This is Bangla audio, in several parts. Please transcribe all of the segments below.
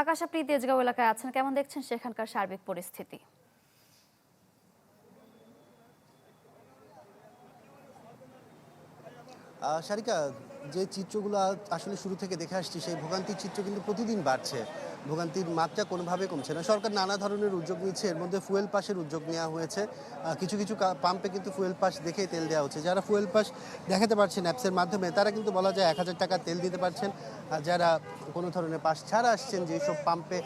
আকাশ, আপনি তেজগাঁও এলাকায় আছেন, কেমন দেখছেন সেখানকার সার্বিক পরিস্থিতি? সারিকা, যে চিত্রগুলো আসলে শুরু থেকে দেখে আসছি সেই ভোগান্তির চিত্র কিন্তু প্রতিদিন বাড়ছে। ভোগান্তির মাত্রা কোনোভাবে কমছে না। সরকার নানা ধরনের উদ্যোগ নিচ্ছে, এর মধ্যে ফুয়েল পাসের উদ্যোগ নেওয়া হয়েছে। কিছু কিছু পাম্পে কিন্তু ফুয়েল পাস দেখেই তেল দেওয়া হচ্ছে। যারা ফুয়েল পাস দেখাতে পারছেন অ্যাপসের মাধ্যমে, তারা কিন্তু বলা যায় ১,০০০ টাকা তেল দিতে পারছেন। আর যারা কোনো ধরনের পাস ছাড়া আসছেন, যেসব পাম্পে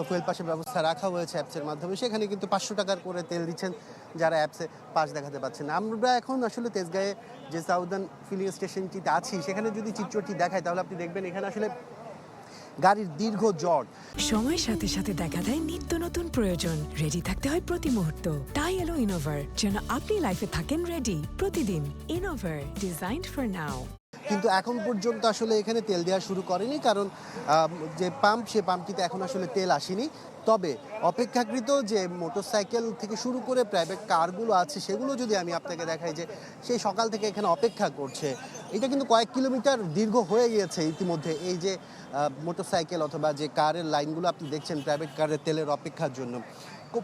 ফুয়েল পাসের ব্যবস্থা রাখা হয়েছে অ্যাপসের মাধ্যমে, সেখানে কিন্তু ৫০০ টাকার করে তেল দিচ্ছেন যারা অ্যাপসে পাস দেখাতে পারছেন না। আমরা এখন আসলে তেজগাঁয়ে যে সাউদার্ন ফিলিং স্টেশনটিতে আছি, সেখানে যদি চিত্রটি দেখায় তাহলে আপনি দেখবেন এখানে আসলে গাড়ির দীর্ঘ জট। সময়ের সাথে সাথে দেখা দেয় নিত্য নতুন প্রয়োজন। রেডি থাকতে হয় প্রতি মুহূর্ত। তাই এলো ইনোভার, যেন আপনি লাইফে থাকেন রেডি প্রতিদিন। Innova, designed for now. কিন্তু এখন পর্যন্ত আসলে এখানে তেল দেওয়া শুরু করেনি, কারণ যে পাম্প, সে পাম্পটিতে এখন আসলে তেল আসেনি। তবে অপেক্ষাকৃত যে মোটরসাইকেল থেকে শুরু করে প্রাইভেট কারগুলো আছে, সেগুলো যদি আমি আপনাকে দেখাই যে সেই সকাল থেকে এখানে অপেক্ষা করছে। এটা কিন্তু কয়েক কিলোমিটার দীর্ঘ হয়ে গিয়েছে ইতিমধ্যে। এই যে মোটরসাইকেল অথবা যে কারের লাইনগুলো আপনি দেখছেন প্রাইভেট কারের তেলের অপেক্ষার জন্য,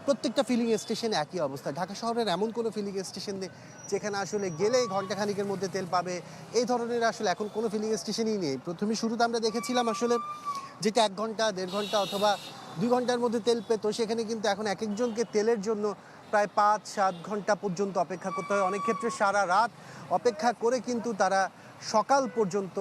প্রত্যেকটা ফিলিং স্টেশনে একই অবস্থা। ঢাকা শহরের এমন কোনো ফিলিং স্টেশন নেই যেখানে আসলে গেলেই ঘন্টাখানিকের মধ্যে তেল পাবে, এই ধরনের আসলে এখন কোনো ফিলিং স্টেশনই নেই। প্রথমে শুরুতে আমরা দেখেছিলাম আসলে যেটা ১ ঘন্টা, ১.৫ ঘন্টা অথবা ২ ঘন্টার মধ্যে তেল পেত, সেখানে কিন্তু এখন একেকজনকে তেলের জন্য প্রায় ৫-৭ ঘন্টা পর্যন্ত অপেক্ষা করতে হয়। অনেক ক্ষেত্রে সারা রাত অপেক্ষা করে কিন্তু তারা সকাল পর্যন্ত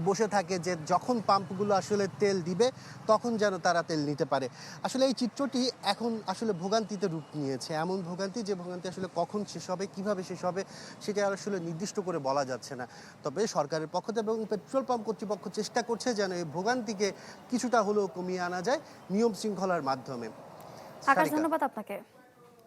বসে থাকে, যে যখন পাম্পগুলো আসলে তেল দিবে তখন যেন তারা তেল নিতে পারে। আসলে এই চিত্রটি এখন আসলে ভোগান্তিতে রূপ নিয়েছে। এমন ভোগান্তি, যে ভোগান্তি আসলে কখন শেষ হবে, কিভাবে শেষ হবে, সেটা আসলে নির্দিষ্ট করে বলা যাচ্ছে না। তবে সরকারের পক্ষ থেকে এবং পেট্রোল পাম্প কর্তৃপক্ষ চেষ্টা করছে যেন এই ভোগান্তিকে কিছুটা হলেও কমিয়ে আনা যায় নিয়ম শৃঙ্খলার মাধ্যমে। আকাশ, সারিকা। ধন্যবাদ আপনাকে।